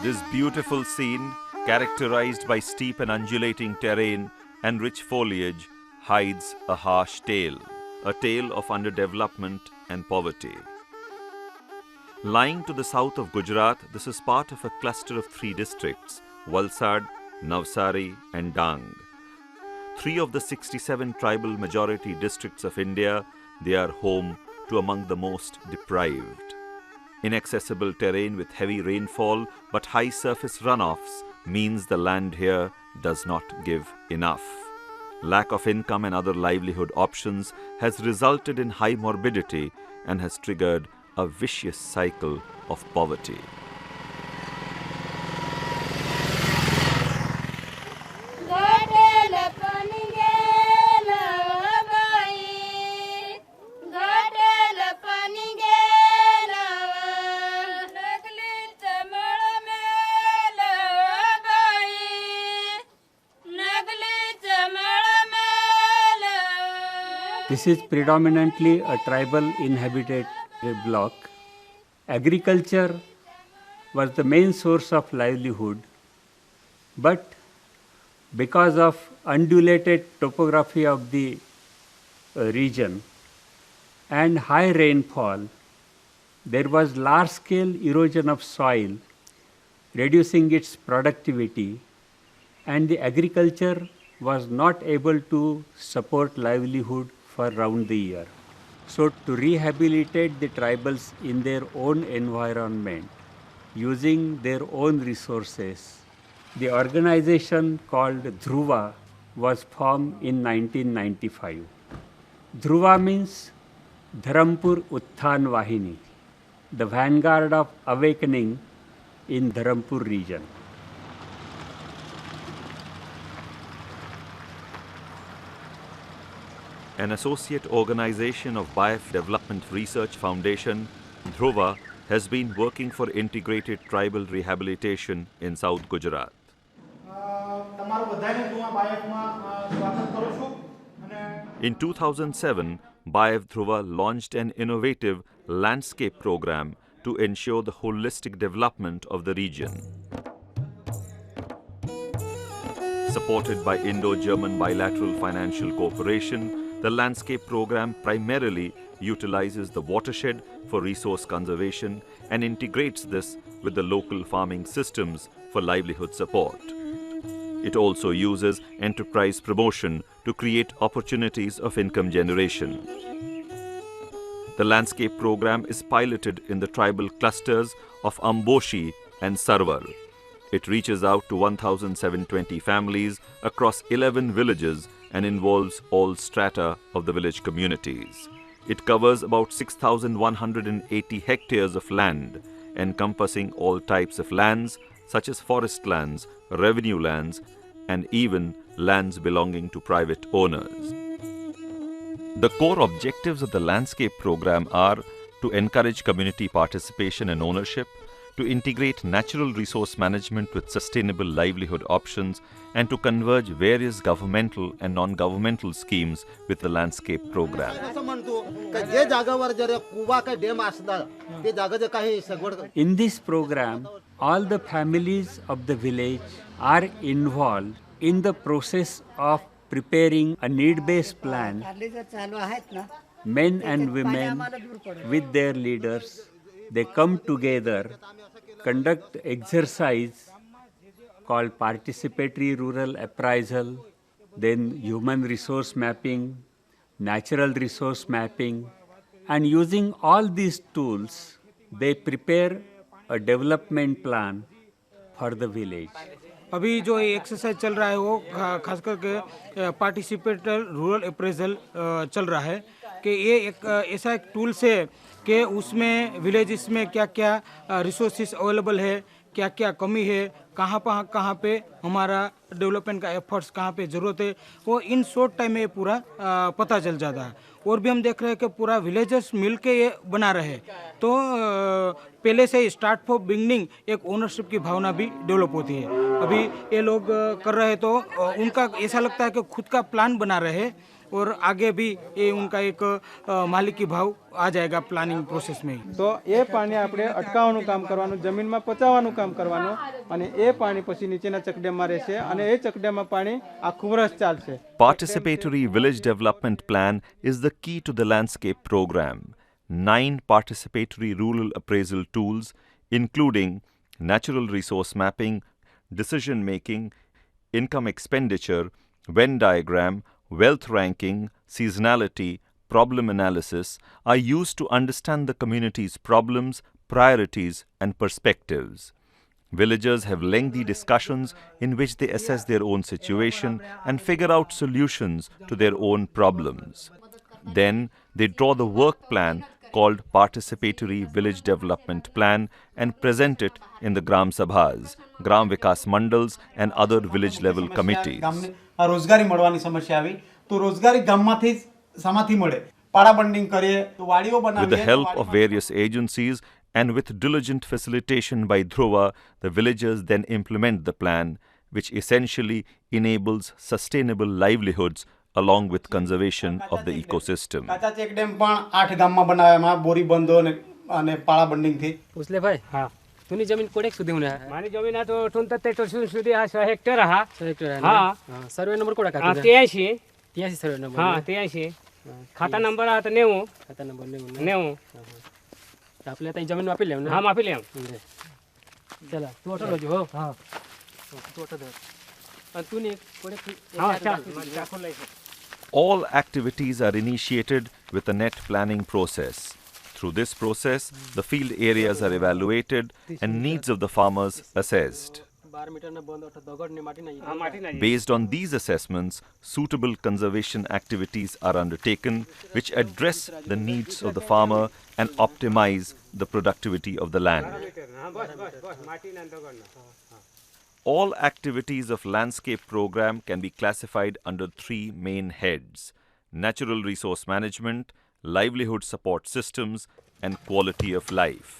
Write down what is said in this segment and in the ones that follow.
This beautiful scene, characterized by steep and undulating terrain and rich foliage, hides a harsh tale, a tale of underdevelopment and poverty. Lying to the south of Gujarat, this is part of a cluster of 3 districts, Valsad, Navsari and Dang. 3 of the 67 tribal majority districts of India, they are home to among the most deprived. Inaccessible terrain with heavy rainfall but high surface runoffs means the land here does not give enough. Lack of income and other livelihood options has resulted in high morbidity and has triggered a vicious cycle of poverty. This is predominantly a tribal inhabited block. Agriculture was the main source of livelihood, but because of undulated topography of the region and high rainfall, there was large-scale erosion of soil, reducing its productivity, and the agriculture was not able to support livelihood for round the year. So to rehabilitate the tribals in their own environment, using their own resources, the organization called Dhruva was formed in 1995. Dhruva means Dharampur Utthan Vahini, the vanguard of awakening in Dharampur region. An associate organization of BIF Development Research Foundation, Dhruva, has been working for integrated tribal rehabilitation in South Gujarat. In 2007, BIF Dhruva launched an innovative landscape program to ensure the holistic development of the region. Supported by Indo-German Bilateral Financial Cooperation, the landscape program primarily utilizes the watershed for resource conservation and integrates this with the local farming systems for livelihood support. It also uses enterprise promotion to create opportunities of income generation. The landscape program is piloted in the tribal clusters of Amboshi and Sarwar. It reaches out to 1,720 families across 11 villages and involves all strata of the village communities. It covers about 6,180 hectares of land, encompassing all types of lands such as forest lands, revenue lands, and even lands belonging to private owners. The core objectives of the landscape program are to encourage community participation and ownership, to integrate natural resource management with sustainable livelihood options, and to converge various governmental and non-governmental schemes with the landscape program. In this program, all the families of the village are involved in the process of preparing a need-based plan. Men and women with their leaders, they come together, conduct exercise called participatory rural appraisal, then human resource mapping, natural resource mapping, and using all these tools, they prepare a development plan for the village. अभी जो exercise चल रहा है वो खास करके participator rural appraisal चल रहा है कि ये एक ऐसा एक टूल्स है कि उसमें विलेजेस में क्या क्या रिसोर्सेज अवेलेबल है, क्या क्या कमी है, कहाँ पे हमारा डेवलपमेंट का एफर्ट्स कहाँ पे ज़रूरत है, वो इन शॉर्ट टाइम में पूरा पता चल जाता है। और भी हम देख रहे हैं कि पूरा विलेजर्स मिल के ये बना रहे हैं, तो पहले से ही स्टार्ट फॉर बिगनिंग एक ओनरशिप की भावना भी डेवलप होती है। अभी ये लोग कर रहे हैं तो उनका ऐसा लगता है कि खुद का प्लान बना रहे हैं और आगे भी ये उनका एक मालिकी भाव आ जाएगा प्लानिंग प्रोसेस में ही। तो ये पानी આપણે અટકાવવાનું કામ કરવાનું, જમીનમાં પચાવવાનું કામ કરવાનું અને એ પાણી પછી નીચેના ચકડેમમાં રહેશે અને એ ચકડેમમાં પાણી આખું વર્ષ ચાલશે. Participatory Village Development Plan is the key to the landscape program. 9 participatory rural appraisal tools, including natural resource mapping, decision making, income expenditure, Venn diagram, wealth ranking, seasonality, problem analysis, are used to understand the community's problems, priorities, and perspectives. Villagers have lengthy discussions in which they assess their own situation and figure out solutions to their own problems. Then they draw the work plan called Participatory Village Development Plan and present it in the Gram Sabhas, Gram Vikas Mandals, and other village level committees. રોજગારી મળવાની સમસ્યા આવી તો રોજગારી ગામમાંથી સામાંથી મળે. પાડા બંડિંગ કરીએ તો વાડીઓ બનાવીએ. With the help of various agencies and with diligent facilitation by Dhruva, the villagers then implement the plan, which essentially enables sustainable livelihoods along with conservation of the ecosystem. કાચા ચેક ડેમ પણ 8 ગામમાં બનાવ્યા, બોરી બંધો અને પાડા બંડિંગથી. उसले भाई हाँ तुनी जमीन कोडेक सुधी होणे मारी जमीन तो 78 સુધી આ 100 હેક્ટર हा 100 हेक्टर आहे हा ना सर्वे नंबर कोडा का 83 83 सर्वे नंबर हा 83 खाता नंबर आता 90 खाता नंबर 90 आपल्या आता ही जमीन वापरली आहे हा ना माफी लेम चला तू ऑटो लो हो हा तू ऑटो दे आणि तू नी कोडेक हा चल चाकू लई All activities are initiated with a net planning process. Through this process, the field areas are evaluated and needs of the farmers assessed. 12 metre ने बंद ऑटो दगड ने माटी नाही हा माटी नाही Based on these assessments, suitable conservation activities are undertaken which address the needs of the farmer and optimize the productivity of the land. હા બસ માટી ના દગડ ના All activities of landscape program can be classified under 3 main heads: natural resource management, livelihood support systems, and quality of life.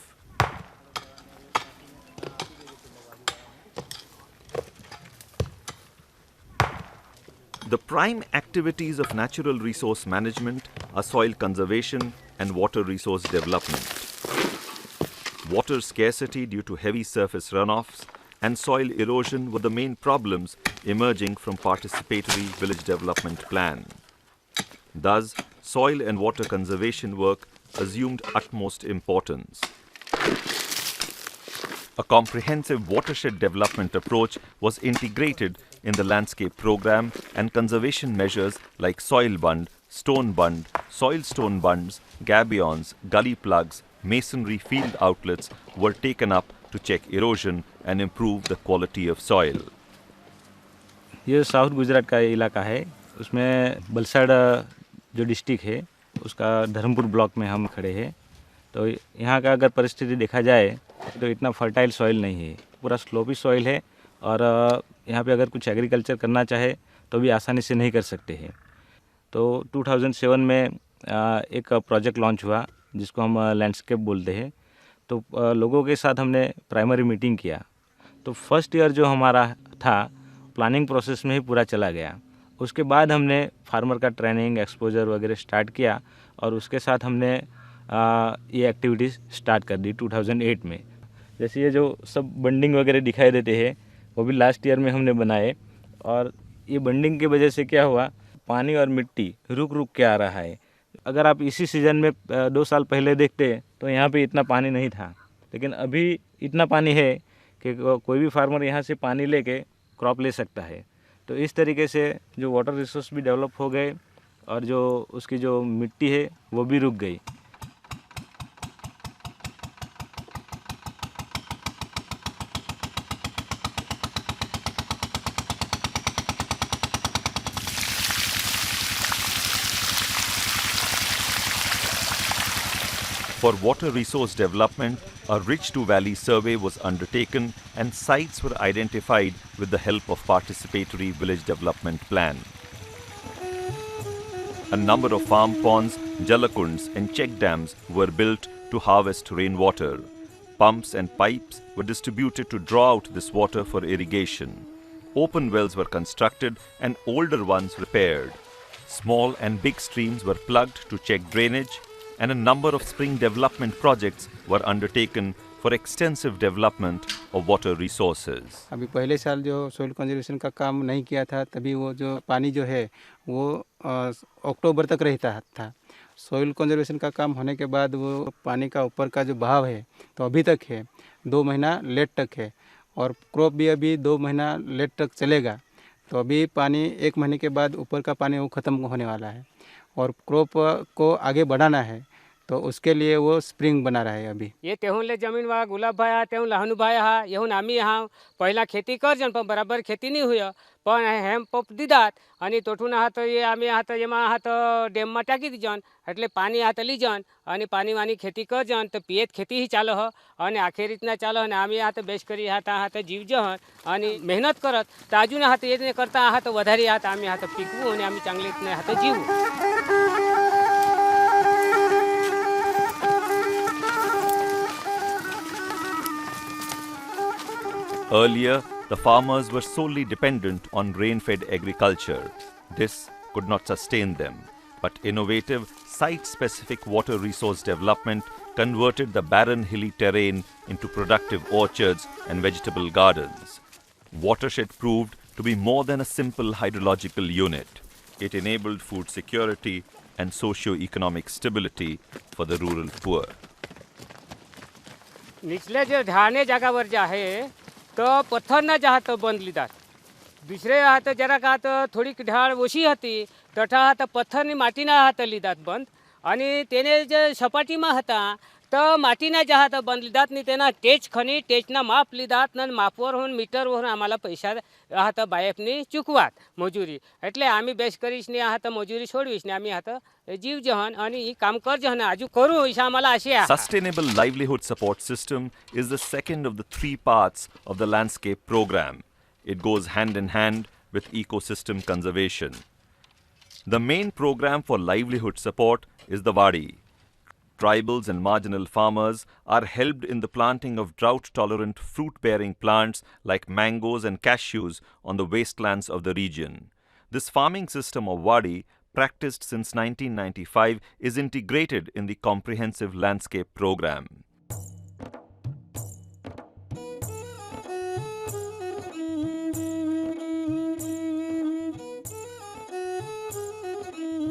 The prime activities of natural resource management are soil conservation and water resource development. Water scarcity due to heavy surface runoffs and soil erosion were the main problems emerging from participatory village development plan. Thus, soil and water conservation work assumed utmost importance. A comprehensive watershed development approach was integrated in the landscape program, and conservation measures like soil bund, stone bund, soil stone bunds, gabions, gully plugs, masonry field outlets were taken up to check erosion and improve the quality of soil. ये south Gujarat का इलाका है, उसमें बलसाड़ जो district है उसका Dharampur block में हम खड़े हैं. तो यहाँ का अगर परिस्थिति देखा जाए तो इतना फर्टाइल सॉइल नहीं है, पूरा स्लोपी सॉइल है और यहाँ पे अगर कुछ एग्रीकल्चर करना चाहे तो भी आसानी से नहीं कर सकते हैं. तो 2007 में एक प्रोजेक्ट लॉन्च हुआ जिसको हम लैंडस्केप बोलते हैं. तो लोगों के साथ हमने प्राइमरी मीटिंग किया. तो फर्स्ट ईयर जो हमारा था प्लानिंग प्रोसेस में ही पूरा चला गया. उसके बाद हमने फार्मर का ट्रेनिंग एक्सपोजर वगैरह स्टार्ट किया और उसके साथ हमने ये एक्टिविटीज़ स्टार्ट कर दी 2008 में. जैसे ये जो सब बंडिंग वगैरह दिखाई देते हैं वो भी लास्ट ईयर में हमने बनाए. और ये बंडिंग की वजह से क्या हुआ, पानी और मिट्टी रुक रुक के आ रहा है. अगर आप इसी सीज़न में 2 साल पहले देखते तो यहाँ पे इतना पानी नहीं था, लेकिन अभी इतना पानी है कि कोई भी फार्मर यहाँ से पानी लेके क्रॉप ले सकता है. तो इस तरीके से जो वाटर रिसोर्स भी डेवलप हो गए और जो उसकी जो मिट्टी है वो भी रुक गई. For water resource development, a ridge to valley survey was undertaken and sites were identified with the help of participatory village development plan. A number of farm ponds, jalakunds and check dams were built to harvest rainwater. Pumps and pipes were distributed to draw out this water for irrigation. Open wells were constructed and older ones repaired. Small and big streams were plugged to check drainage, and a number of spring development projects were undertaken for extensive development of water resources. अभी पहले साल जो soil conservation का काम नहीं किया था, तभी वो जो पानी जो है वो अक्टूबर तक रहता था। सोइल कंजर्वेशन का काम होने के बाद वो पानी का ऊपर का जो बहाव है तो अभी तक है, 2 महीना लेट तक है, और क्रॉप भी अभी 2 महीना लेट तक चलेगा। तो अभी पानी 1 महीने के बाद ऊपर का पानी वो ख़त्म होने वाला है, और क्रॉप को आगे बढ़ाना है, तो उसके लिए वो स्प्रिंग बना रहा है अभी। ये तेहूनले जमीन वा गुलाब भाई हा तेहून लहानू भाई हा येहून आम्ही हा पहिला खेती करजन पण बराबर खेती नहीं हुई, पण हेम पंप दिदात आणि तोठून आहात ये आम्ही आहात येमा आहात डेम मा टाकी दीजन, એટલે પાણી આહાत लीजन आणि पाणी वाणी खेती करजन, तो पियत खेती ही चालो ह आणि आखिर इतना चालो आणि आम्ही आहात बेस करी आहात जीवजन आणि मेहनत करत, तर अजून आहात ये करता आहात वधारी आहात आम्ही आहात पिकवू आणि आम्ही चांगले इतने आहात जीवू। Earlier, the farmers were solely dependent on rain-fed agriculture. This could not sustain them, but innovative, site-specific water resource development converted the barren hilly terrain into productive orchards and vegetable gardens. Watershed proved to be more than a simple hydrological unit. It enabled food security and socio-economic stability for the rural poor. निचले जे ढाणे जागावर जे आहे तो पत्थरना जहात बंद लिदात, दुसरे हात जरा का थोडी ढाळ ओशी होती तठा हात पत्थरनी माटीना हात लिदात बंद, आणि तेने जे सपाटीमा होता तर माटीना जहात बंद लिदात नि तेना टेच खनी टेचना माप लिदात न मापवर होऊन मीटरवरून आम्हाला पैसा हात बायपनी चुकवात मजुरी, એટલે आम्ही बेस करीशनी हात मजुरी सोडवीशनी आम्ही हात जीव जहन आणि ही काम कर जहन आजू करू इशा आम्हाला अशी आहे। Sustainable livelihood support system is the second of the 3 parts of the landscape program. It goes hand in hand with ecosystem conservation. The main program for livelihood support is the Wadi. Tribals and marginal farmers are helped in the planting of drought-tolerant fruit-bearing plants like mangoes and cashews on the wastelands of the region. This farming system of Wadi, practiced since 1995, is integrated in the comprehensive landscape program.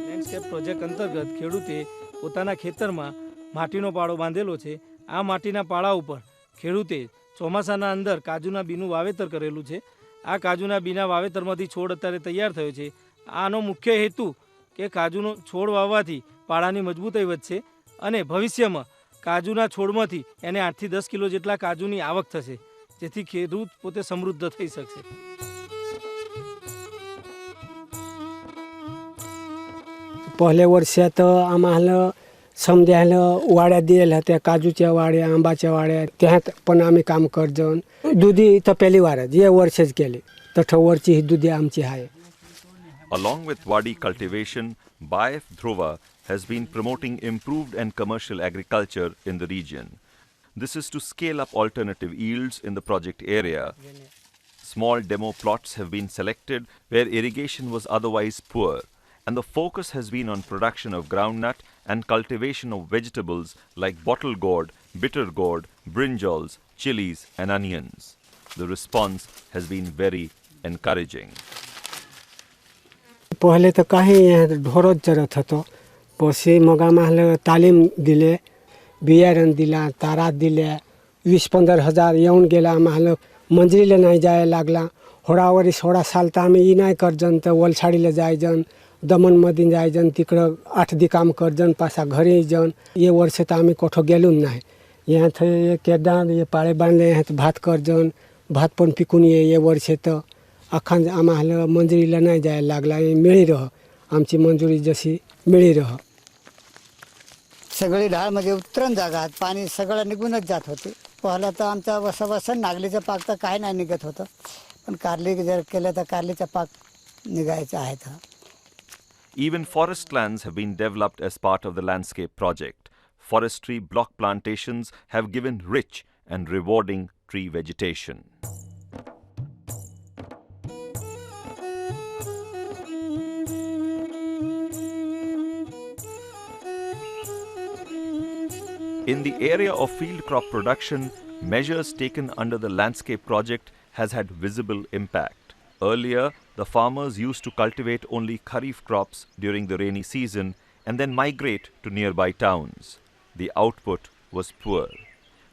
Landscape project અંતર્ગત ખેડૂતે પોતાના ખેતરમાં માટીનો પાળો બાંધેલો છે। આ માટીના પાળા ઉપર ખેડૂતે ચોમાસાના અંદર કાજુના બીનું વાવેતર કરેલું છે। આ કાજુના બીના વાવેતરમાંથી છોડ અત્યારે તૈયાર થયો છે। આનો મુખ્ય હેતુ કે કાજુનો છોડ વાવવાથી પાળાની મજબૂતાઈ વધશે અને ભવિષ્યમાં કાજુના છોડમાંથી એને 8 થી 10 કિલો જેટલા કાજુની આવક થશે, જેથી ખેડૂત પોતે સમૃદ્ધ થઈ શકશે। पहिले वर्षात आम्हाला समजायला वाड्या दिलेल्या होत्या, काजूच्या वाड्या, आंबाच्या वाड्या, त्यात पण आम्ही काम करजन। दुधी तर पहिली वारच या वर्षच केली, तर वरची ही दुधी आमची आहे। Along with Wadi cultivation, BIF Dhruva has been promoting improved and commercial agriculture in the region. This is to scale up alternative yields in the project area. Small demo plots have been selected where irrigation was otherwise poor, and the focus has been on production of groundnut and cultivation of vegetables like bottle gourd, bitter gourd, brinjals, chilies and onions. The response has been very encouraging. पहिले तर काही यहाँ ढोरच चरत होतो, पशी मग आम्हाला तालीम दिले, बियारण दिला, तारा दिल्या, 20-15 हजार येऊन गेला। आम्हाला मंजरीला नाही जायला लागला। होडावरी 16 साल तर आम्ही ई नाही करजन, तर वलसाडीला जायजन, दमनमध्ये जायजन, तिकडं 8 दी काम करजन, पासा घरी जन। ये वर्ष तर आम्ही कोठो गेलो नाही। यहाँ थे केदार ये पाळे बांधले, यहाँ भात करजन, भात पण पिकून ये वर्ष तर अखंड आम्हाला मंजुरीला नाही जायला लागला। मिळी रह आमची मंजुरी जशी मिळी रह। सगळी ढाळ म्हणजे उतरण जागात पाणी सगळं निघूनच जात होते। पहिला तर आमचा वसा नागलीचं पाक तर काय नाही निघत होतं, पण कारली जर केलं तर कारलीचा पाक निघायचा आहे। Even forest lands have been developed as part of the landscape project. Forestry block plantations have given rich and rewarding tree vegetation. In the area of field crop production, measures taken under the landscape project has had visible impact. Earlier, the farmers used to cultivate only kharif crops during the rainy season and then migrate to nearby towns. The output was poor.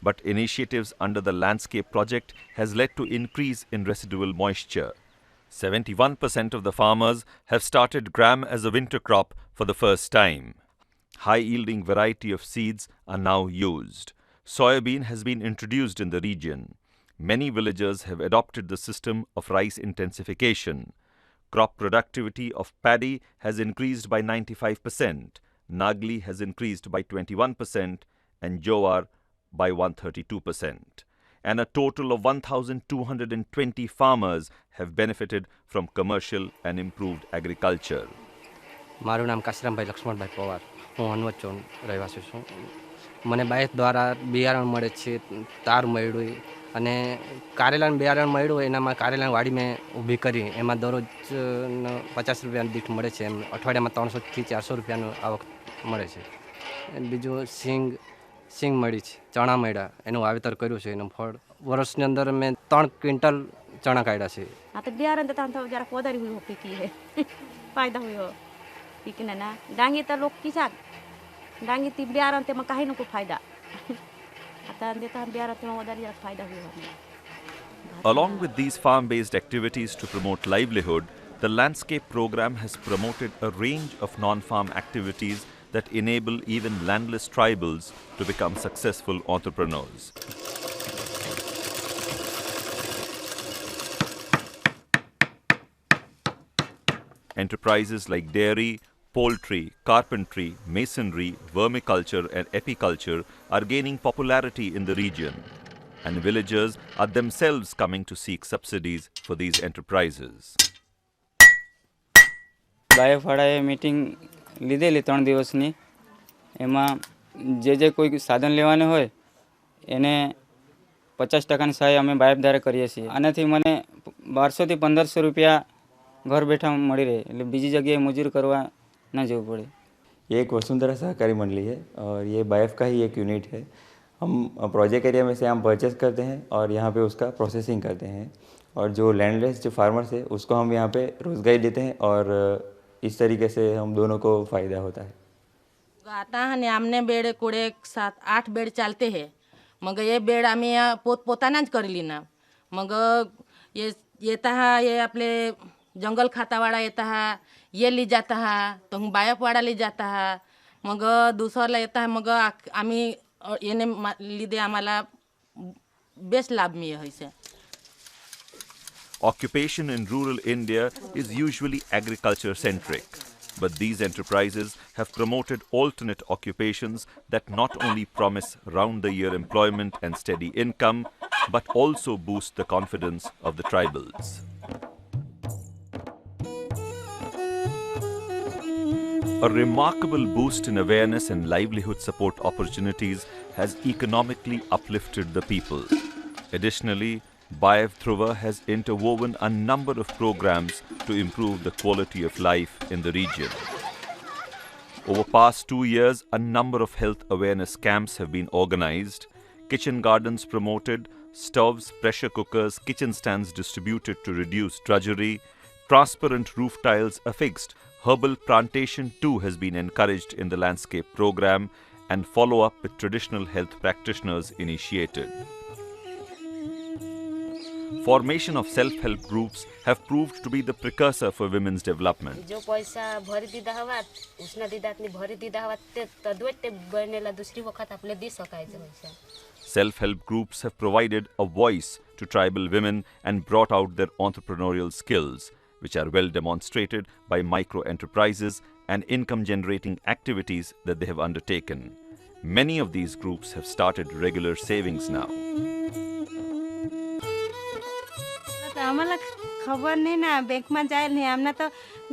But initiatives under the landscape project has led to increase in residual moisture. 71% of the farmers have started gram as a winter crop for the first time. High-yielding variety of seeds are now used. Soybean has been introduced in the region. Many villagers have adopted the system of rice intensification. Crop productivity of paddy has increased by 95%, Nagli has increased by 21%, and Jowar by 132%. And a total of 1,220 farmers have benefited from commercial and improved agriculture. મારું નામ કાશરામભાઈ લક્ષ્મણભાઈ પવાર, હું હનવચોન રહેવાસી છું. મને બાયફ દ્વારા બિયારણ મળે છે, તાર મળ્યું અને કારેલાનું બિયારણ મળ્યું હોય એનામાં કારેલાની વાડી મેં ઊભી કરી એમાં દરરોજ 50 રૂપિયા દીઠ મળે છે. એમ અઠવાડિયામાં 300 થી 400 રૂપિયાનું આવક મળે છે. બીજું સિંગ મળી છે, ચણા મળ્યા, એનું વાવેતર કર્યું છે. એનું ફળ વર્ષની અંદર મેં 3 ક્વિન્ટલ ચણા કાઢ્યા છે. આ તો બિયારણ તો તાન તો જરા પોદારી હોય પીકી હે ફાયદા હોય પીકને ના ડાંગી તો લોક કિસાન ડાંગી તી બિયારણ તેમાં કાંઈ नको ફાયદા आता દેતા બિયારણ તેમાં વધારે જરા ફાયદા હોય. Along with these farm-based activities to promote livelihood, the landscape program has promoted a range of non-farm activities that enable even landless tribals to become successful entrepreneurs. Enterprises like dairy, poultry, carpentry, masonry, vermiculture and apiculture are gaining popularity in the region, and villagers are themselves coming to seek subsidies for these enterprises. બાયફાળાએ meeting લીધેલી 3 દિવસની. એમાં જે કોઈ સાધન લેવાનું હોય એને 50% સહાય અમે બાયફ દ્વારા કરીએ છીએ. આનાથી મને 1200 થી 1500 રૂપિયા घर बैठा मળી રહે, એટલે બીજી જગ્યાએ મજૂર કરવા ના જવું પડે. ये एक वसुंधरा सहकारी मंडली है और ये बायफ का ही एक यूनिट है. हम प्रोजेक्ट एरिया में से आम परचेस करते हैं और यहाँ पे उसका प्रोसेसिंग करते हैं, और जो लैंडलेस जो फार्मर्स है उसको हम यहाँ पे रोजगारी देते हैं, और इस तरीके से हम दोनों को फ़ायदा होता है. आता है आमने बेड कोड़े 7-8 बेड चालते हैं, मग ये बेड आम्ही पोतानाच करली ना. मग ये येता है ये आपले जंगल खाता वाला येता है, ये ली जाता है, तो हम बायफ वाला ली जाता है. मग दुसरला येता है, मग आम्ही येने लिदे आम्हाला बेस्ट लाभ मिळे है. Occupation in rural India is usually agriculture centric, but these enterprises have promoted alternate occupations that not only promise round the year employment and steady income, but also boost the confidence of the tribals. A remarkable boost in awareness and livelihood support opportunities has economically uplifted the people. Additionally, Bayev Dhruva has interwoven a number of programs to improve the quality of life in the region. Over past 2 years, a number of health awareness camps have been organized, kitchen gardens promoted, stoves, pressure cookers, kitchen stands distributed to reduce drudgery, transparent roof tiles affixed. Herbal plantation too has been encouraged in the landscape program, and follow-up with traditional health practitioners initiated. Formation of self-help groups have proved to be the precursor for women's development. जो पैसा भरी दिदा हवा उसना दिदातनी भरी दिदा हवा ते तद्वत ते बनेला दुसरी वखत आपले दे सकायचं पैसा. Self-help groups have provided a voice to tribal women and brought out their entrepreneurial skills, which are well demonstrated by micro-enterprises and income-generating activities that they have undertaken. Many of these groups have started regular savings now. आम्हाला खबर नाही ना, बँकમાં जायला नाही. आमना તો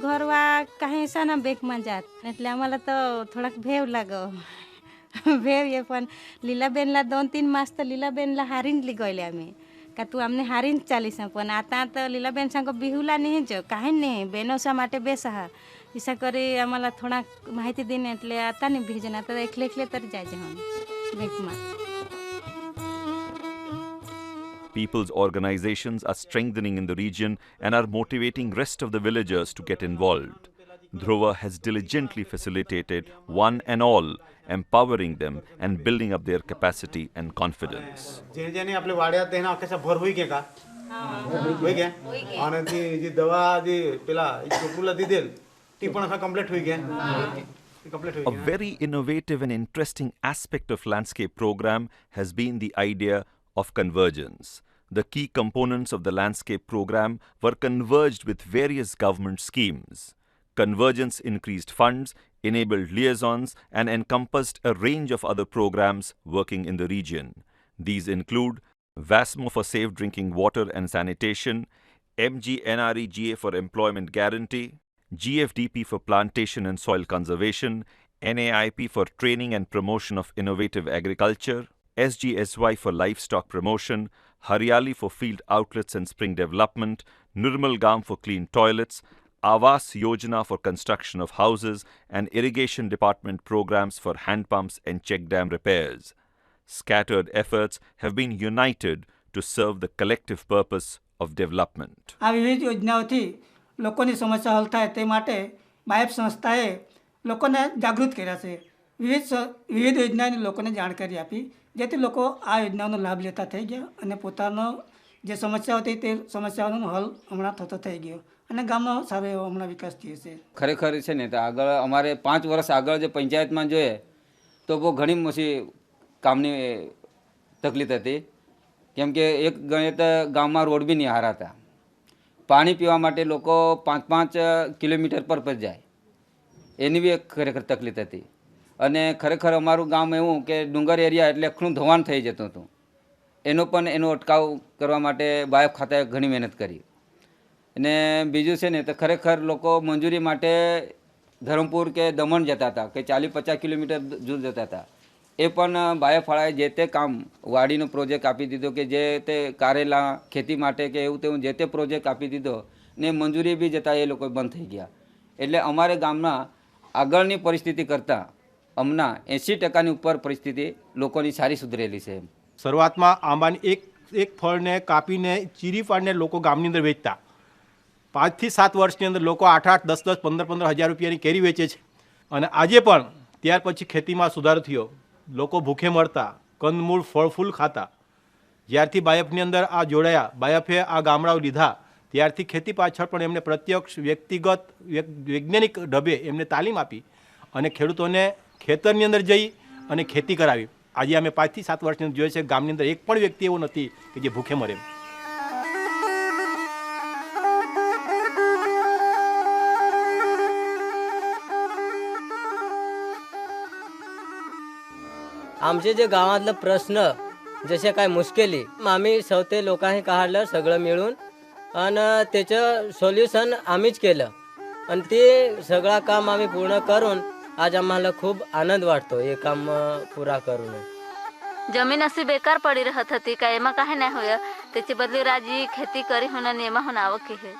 ઘરવા કાંઈ છે ના બँકમાં જાત, એટલે આम्हाला તો થોડાક ભેવ લાગો. ભેવ એ પણ લીલાબેનला 2-3 માસ તો લીલાબેનला हारीन गयले आम्ही का तू आमने हारीन चालीस. पण आता तर लीलाबेन सांग बिहुला नाही जो काही नाही बेनोसा માટે બેસા ઈસા કરી આम्हाला થોડા માહિતી દેને એટલે आता नाही भेजना तर एकले एकले तर जायचे हम. બેંકમાં. People's organizations are strengthening in the region and are motivating rest of the villagers to get involved. Dhruva has diligently facilitated one and all, empowering them and building up their capacity and confidence. જેને આપણે વાડ્યા તેના આખે ભર હોઈ ગયા હોઈ ગયા અને જે દવા જે પેલા ચોપુલા દીધેલ તી પણ આખા કમ્પ્લીટ હોઈ ગયા. A very innovative and interesting aspect of landscape program has been the idea of convergence. The key components of the landscape program were converged with various government schemes. Convergence increased funds, enabled liaisons, and encompassed a range of other programs working in the region. These include VASMO for safe drinking water and sanitation, MGNREGA for employment guarantee, GFDP for plantation and soil conservation, NAIP for training and promotion of innovative agriculture, SGSY for livestock promotion, Haryali for field outlets and spring development, Nirmal Gam for clean toilets, Awas Yojana for construction of houses, and irrigation department programs for hand pumps and check dam repairs. Scattered efforts have been united to serve the collective purpose of development. આ વિવિધ યોજનાઓથી લોકોની સમસ્યા હલ થાય તે માટે બાયફ સંસ્થાએ લોકોને જાગૃત કર્યા છે. વિવિધ યોજનાની લોકોને જાણકારી આપી જેથી લોકો આ યોજનાનો લાભ લેતા થઈ ગયા અને પોતાનો જે સમસ્યા હતી તે સમસ્યાઓનો હલ હમણાં થતો થઈ ગયો અને ગામનો સારો એવો હમણાં વિકાસ થયો છે. ખરેખર છે ને તો આગળ અમારે 5 વર્ષ આગળ જે પંચાયતમાં જોઈએ તો બહુ ઘણી મોટી કામની તકલીફ હતી કેમ કે એક ગણે તો ગામમાં રોડ બી નહીં હારા હતા. પાણી પીવા માટે લોકો 5-5 કિલોમીટર પર જાય એની બી એક ખરેખર તકલીફ હતી. અને ખરેખર અમારું ગામ એવું કે ડુંગર એરિયા એટલે આખું ધોવાણ થઈ જતું હતું. એનો અટકાવ કરવા માટે બાયફ ખાતાએ ઘણી મહેનત કરી. અને બીજું છે ને તો ખરેખર લોકો મંજૂરી માટે ધરમપુર કે દમણ જતા હતા કે 40-50 કિલોમીટર દૂર જતા હતા. એ પણ બાયફવાળાએ જે તે કામ વાડીનો પ્રોજેક્ટ આપી દીધો કે જે તે કારેલા ખેતી માટે કે એવું તેવું જે તે પ્રોજેક્ટ આપી દીધો ને મંજૂરી બી જતાં એ લોકો બંધ થઈ ગયા. એટલે અમારે ગામના આગળની પરિસ્થિતિ કરતાં હમણાં 80% ઉપર પરિસ્થિતિ લોકોની સારી સુધરેલી છે. શરૂઆતમાં આંબાની એક ફળને કાપીને ચીરી પાડીને લોકો ગામની અંદર વેચતા. 5 થી 7 વર્ષની અંદર લોકો 8-8, 10-10, 15-15 હજાર રૂપિયાની કેરી વેચે છે. અને આજે પણ ત્યાર પછી ખેતીમાં સુધારો થયો. લોકો ભૂખે મરતા, કંદમૂળ ફળ ફૂલ ખાતા. જ્યારથી બાયફની અંદર આ જોડાયા, બાયફે આ ગામડાઓ લીધા ત્યારથી ખેતી પાછળ પણ એમને પ્રત્યક્ષ વ્યક્તિગત વૈજ્ઞાનિક ઢબે એમને તાલીમ આપી અને ખેડૂતોને ખેતરની અંદર જઈ અને ખેતી કરાવી. આજે અમે 5 થી 7 વર્ષની અંદર જોઈએ છે ગામની અંદર એક પણ વ્યક્તિ એવો નથી કે જે ભૂખે મરે. आमचे जे गावातलं प्रश्न जसे काय मुश्किली आम्ही सवते लोकांनी काढलं सगळं मिळून आणि त्याचं सोल्युशन आम्हीच केलं आणि ते सगळं काम आम्ही पूर्ण करून आज आम्हाला खूप आनंद वाटतो हे काम पूरा करून. जमीन अशी बेकार पड़ी रहत थी का एमा काहे ना होया त्याची बदली राजी खेती करी होना नेमा होना आवक है.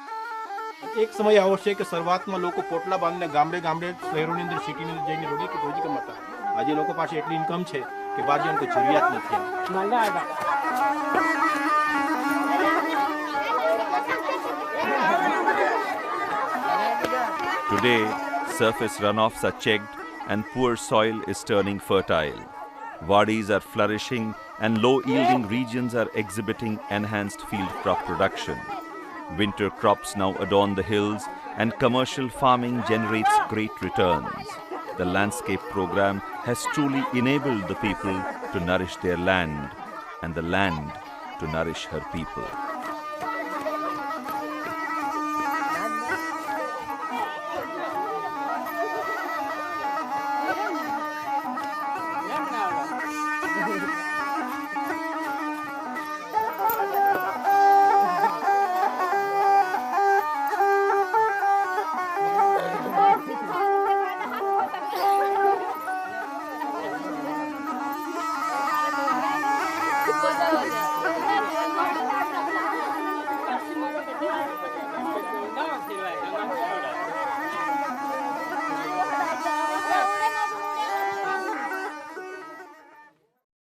એક સમય આવશે કે શરૂઆતમાં લોકો પોટલા બાંધીને ગામડે ગામડે શહેરોની અંદર સિટીની અંદર જઈને રોજી કમાતા. આજે લોકો પાસે એટલી ઇન્કમ છે કે બહાર જવાની કોઈ જરૂરિયાત નથી. Today, surface runoffs are checked and poor soil is turning fertile. Wadis are flourishing and low-yielding regions are exhibiting enhanced field crop production. Winter crops now adorn the hills and commercial farming generates great returns. The landscape program has truly enabled the people to nourish their land and the land to nourish her people. मजा हो जाए.